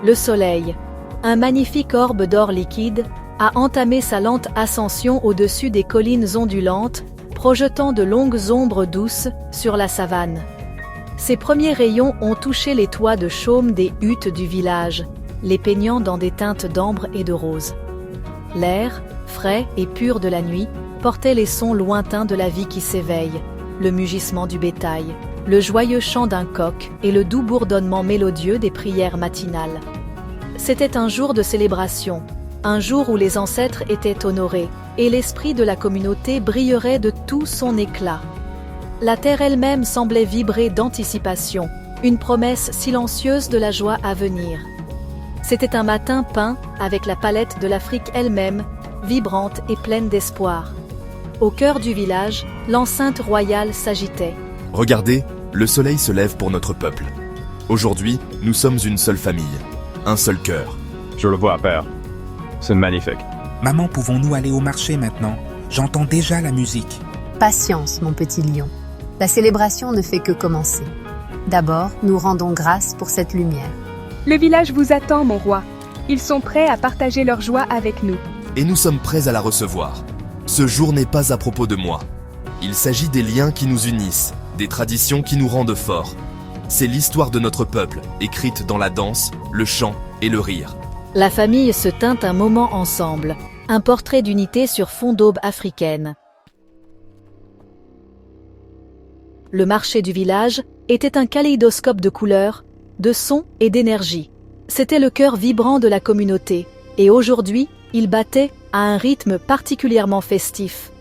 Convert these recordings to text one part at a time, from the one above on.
Le soleil, un magnifique orbe d'or liquide, a entamé sa lente ascension au-dessus des collines ondulantes, projetant de longues ombres douces sur la savane. Ses premiers rayons ont touché les toits de chaume des huttes du village, les peignant dans des teintes d'ambre et de rose. L'air, frais et pur de la nuit, portait les sons lointains de la vie qui s'éveille, le mugissement du bétail, le joyeux chant d'un coq et le doux bourdonnement mélodieux des prières matinales. C'était un jour de célébration, un jour où les ancêtres étaient honorés, et l'esprit de la communauté brillerait de tout son éclat. La terre elle-même semblait vibrer d'anticipation, une promesse silencieuse de la joie à venir. C'était un matin peint avec la palette de l'Afrique elle-même, vibrante et pleine d'espoir. Au cœur du village, l'enceinte royale s'agitait. Regardez, le soleil se lève pour notre peuple. Aujourd'hui, nous sommes une seule famille, un seul cœur. Je le vois, père. C'est magnifique. Maman, pouvons-nous aller au marché maintenant? J'entends déjà la musique. Patience, mon petit lion. La célébration ne fait que commencer. D'abord, nous rendons grâce pour cette lumière. Le village vous attend, mon roi. Ils sont prêts à partager leur joie avec nous. Et nous sommes prêts à la recevoir. Ce jour n'est pas à propos de moi. Il s'agit des liens qui nous unissent, des traditions qui nous rendent forts. C'est l'histoire de notre peuple, écrite dans la danse, le chant et le rire. La famille se tint un moment ensemble, un portrait d'unité sur fond d'aube africaine. Le marché du village était un kaléidoscope de couleurs, de sons et d'énergie. C'était le cœur vibrant de la communauté, et aujourd'hui, il battait à un rythme particulièrement festif.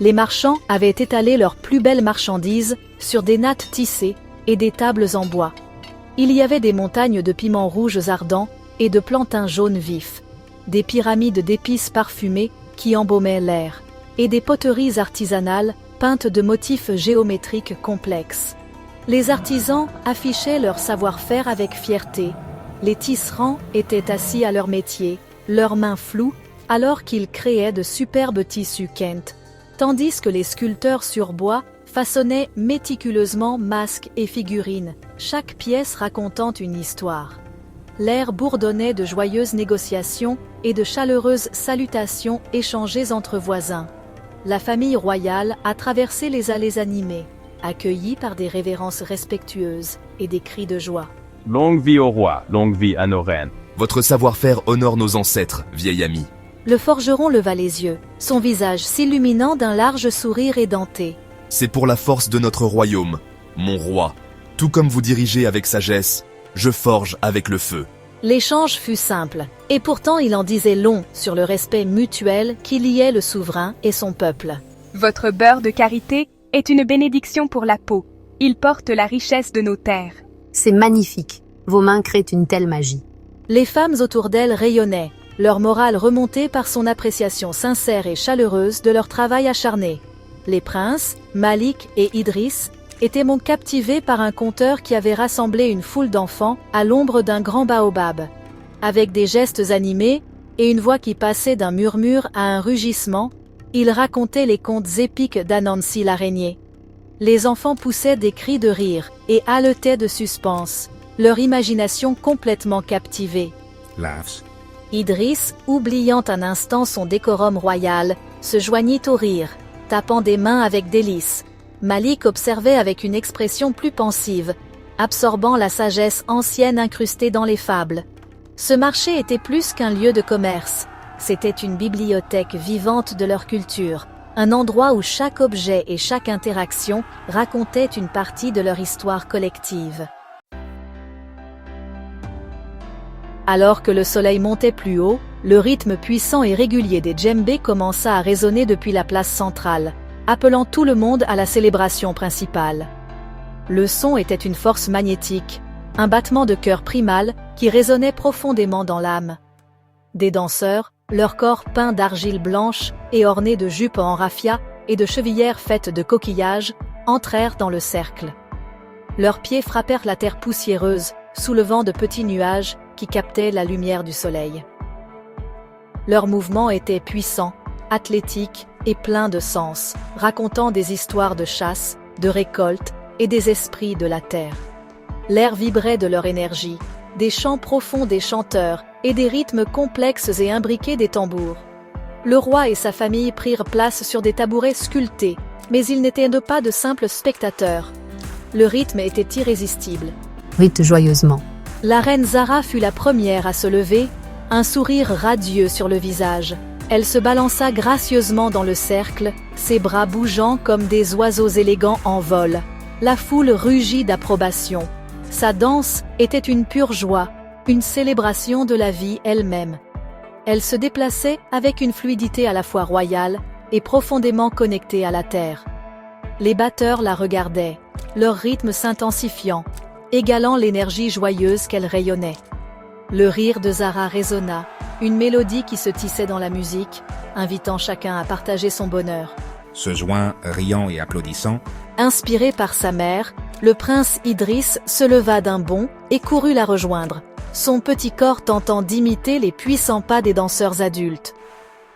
Les marchands avaient étalé leurs plus belles marchandises sur des nattes tissées et des tables en bois. Il y avait des montagnes de piments rouges ardents et de plantains jaunes vifs, des pyramides d'épices parfumées qui embaumaient l'air, et des poteries artisanales peintes de motifs géométriques complexes. Les artisans affichaient leur savoir-faire avec fierté. Les tisserands étaient assis à leur métier, leurs mains floues, alors qu'ils créaient de superbes tissus Kent, tandis que les sculpteurs sur bois façonnaient méticuleusement masques et figurines, chaque pièce racontant une histoire. L'air bourdonnait de joyeuses négociations et de chaleureuses salutations échangées entre voisins. La famille royale a traversé les allées animées, accueillie par des révérences respectueuses et des cris de joie. Longue vie au roi, longue vie à nos reines. Votre savoir-faire honore nos ancêtres, vieil ami. Le forgeron leva les yeux, son visage s'illuminant d'un large sourire édenté. C'est pour la force de notre royaume, mon roi. Tout comme vous dirigez avec sagesse, je forge avec le feu. L'échange fut simple, et pourtant il en disait long sur le respect mutuel qui liait le souverain et son peuple. Votre beurre de karité est une bénédiction pour la peau. Il porte la richesse de nos terres. C'est magnifique. Vos mains créent une telle magie. Les femmes autour d'elle rayonnaient, leur morale remontée par son appréciation sincère et chaleureuse de leur travail acharné. Les princes, Malik et Idriss, étaient captivés par un conteur qui avait rassemblé une foule d'enfants à l'ombre d'un grand baobab. Avec des gestes animés et une voix qui passait d'un murmure à un rugissement, il racontait les contes épiques d'Anansi l'araignée. Les enfants poussaient des cris de rire et haletaient de suspense, leur imagination complètement captivée. Laughs. Idriss, oubliant un instant son décorum royal, se joignit au rire, tapant des mains avec délice. Malik observait avec une expression plus pensive, absorbant la sagesse ancienne incrustée dans les fables. Ce marché était plus qu'un lieu de commerce, c'était une bibliothèque vivante de leur culture, un endroit où chaque objet et chaque interaction racontait une partie de leur histoire collective. Alors que le soleil montait plus haut, le rythme puissant et régulier des djembés commença à résonner depuis la place centrale, appelant tout le monde à la célébration principale. Le son était une force magnétique, un battement de cœur primal qui résonnait profondément dans l'âme. Des danseurs, leur corps peint d'argile blanche et ornés de jupes en raffia et de chevillères faites de coquillages, entrèrent dans le cercle. Leurs pieds frappèrent la terre poussiéreuse, soulevant de petits nuages qui captaient la lumière du soleil. Leurs mouvements étaient puissants, athlétiques et pleins de sens, racontant des histoires de chasse, de récolte et des esprits de la terre. L'air vibrait de leur énergie, des chants profonds des chanteurs et des rythmes complexes et imbriqués des tambours. Le roi et sa famille prirent place sur des tabourets sculptés, mais ils n'étaient pas de simples spectateurs. Le rythme était irrésistible. Rite joyeusement. La reine Zara fut la première à se lever, un sourire radieux sur le visage. Elle se balança gracieusement dans le cercle, ses bras bougeant comme des oiseaux élégants en vol. La foule rugit d'approbation. Sa danse était une pure joie, une célébration de la vie elle-même. Elle se déplaçait avec une fluidité à la fois royale et profondément connectée à la terre. Les batteurs la regardaient, leur rythme s'intensifiant, égalant l'énergie joyeuse qu'elle rayonnait. Le rire de Zara résonna, une mélodie qui se tissait dans la musique, invitant chacun à partager son bonheur. Se joint, riant et applaudissant, Inspiré par sa mère, le prince Idriss se leva d'un bond et courut la rejoindre, son petit corps tentant d'imiter les puissants pas des danseurs adultes.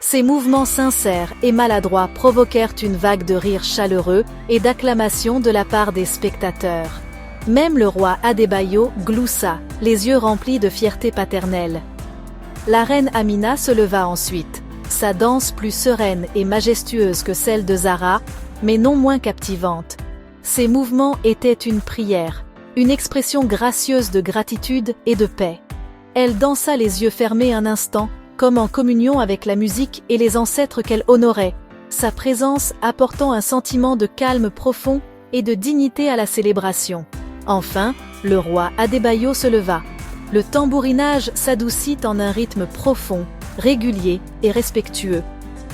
Ses mouvements sincères et maladroits provoquèrent une vague de rires chaleureux et d'acclamations de la part des spectateurs. Même le roi Adébayo gloussa, les yeux remplis de fierté paternelle. La reine Amina se leva ensuite, sa danse plus sereine et majestueuse que celle de Zara, mais non moins captivante. Ses mouvements étaient une prière, une expression gracieuse de gratitude et de paix. Elle dansa les yeux fermés un instant, comme en communion avec la musique et les ancêtres qu'elle honorait, sa présence apportant un sentiment de calme profond et de dignité à la célébration. Enfin, le roi Adébayo se leva. Le tambourinage s'adoucit en un rythme profond, régulier et respectueux.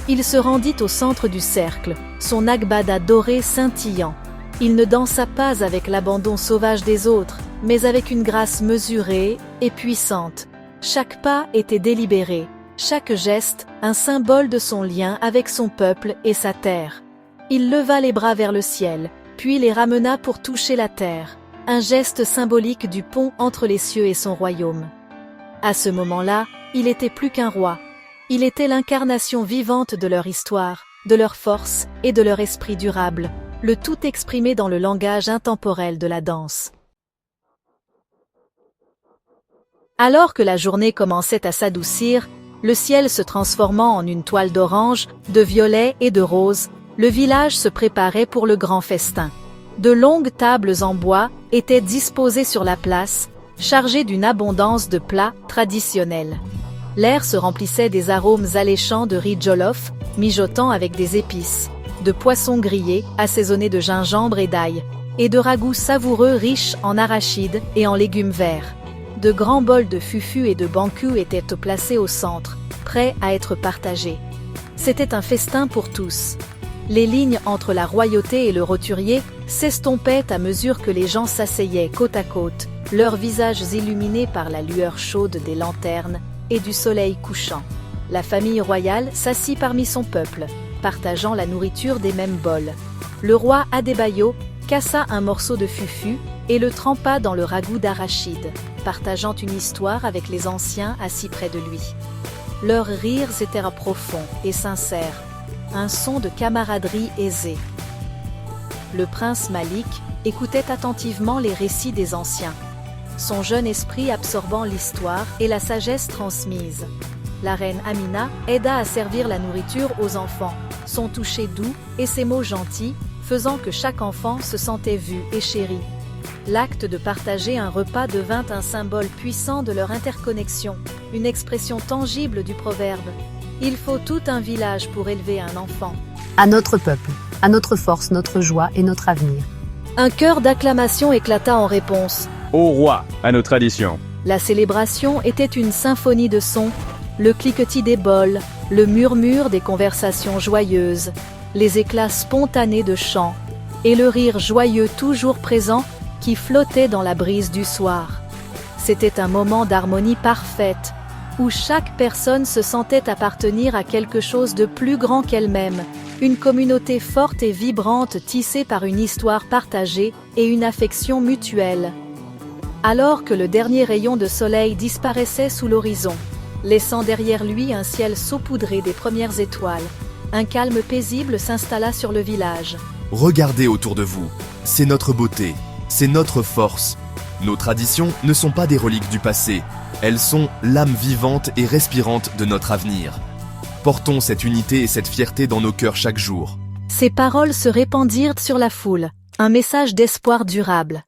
Il se rendit au centre du cercle, son agbada doré scintillant. Il ne dansa pas avec l'abandon sauvage des autres, mais avec une grâce mesurée et puissante. Chaque pas était délibéré, chaque geste un symbole de son lien avec son peuple et sa terre. Il leva les bras vers le ciel, puis les ramena pour toucher la terre, un geste symbolique du pont entre les cieux et son royaume. À ce moment-là, il était plus qu'un roi. Il était l'incarnation vivante de leur histoire, de leur force et de leur esprit durable, le tout exprimé dans le langage intemporel de la danse. Alors que la journée commençait à s'adoucir, le ciel se transformant en une toile d'orange, de violet et de rose, le village se préparait pour le grand festin. De longues tables en bois étaient disposées sur la place, chargées d'une abondance de plats traditionnels. L'air se remplissait des arômes alléchants de riz jollof, mijotant avec des épices, de poissons grillés assaisonnés de gingembre et d'ail, et de ragoûts savoureux riches en arachides et en légumes verts. De grands bols de fufu et de banku étaient placés au centre, prêts à être partagés. C'était un festin pour tous. Les lignes entre la royauté et le roturier s'estompaient à mesure que les gens s'asseyaient côte à côte, leurs visages illuminés par la lueur chaude des lanternes et du soleil couchant. La famille royale s'assit parmi son peuple, partageant la nourriture des mêmes bols. Le roi Adébayo cassa un morceau de fufu et le trempa dans le ragoût d'arachide, partageant une histoire avec les anciens assis près de lui. Leurs rires étaient profonds et sincères, un son de camaraderie aisée. Le prince Malik écoutait attentivement les récits des anciens, son jeune esprit absorbant l'histoire et la sagesse transmise. La reine Amina aida à servir la nourriture aux enfants, son toucher doux et ses mots gentils, faisant que chaque enfant se sentait vu et chéri. L'acte de partager un repas devint un symbole puissant de leur interconnexion, une expression tangible du proverbe « Il faut tout un village pour élever un enfant ». À notre peuple, à notre force, notre joie et notre avenir. Un chœur d'acclamation éclata en réponse. Au roi, à nos traditions. La célébration était une symphonie de sons, le cliquetis des bols, le murmure des conversations joyeuses, les éclats spontanés de chants, et le rire joyeux toujours présent qui flottait dans la brise du soir. C'était un moment d'harmonie parfaite, où chaque personne se sentait appartenir à quelque chose de plus grand qu'elle-même, une communauté forte et vibrante tissée par une histoire partagée et une affection mutuelle. Alors que le dernier rayon de soleil disparaissait sous l'horizon, laissant derrière lui un ciel saupoudré des premières étoiles, un calme paisible s'installa sur le village. Regardez autour de vous, c'est notre beauté, c'est notre force, Nos traditions ne sont pas des reliques du passé, elles sont l'âme vivante et respirante de notre avenir. Portons cette unité et cette fierté dans nos cœurs chaque jour. Ces paroles se répandirent sur la foule, un message d'espoir durable.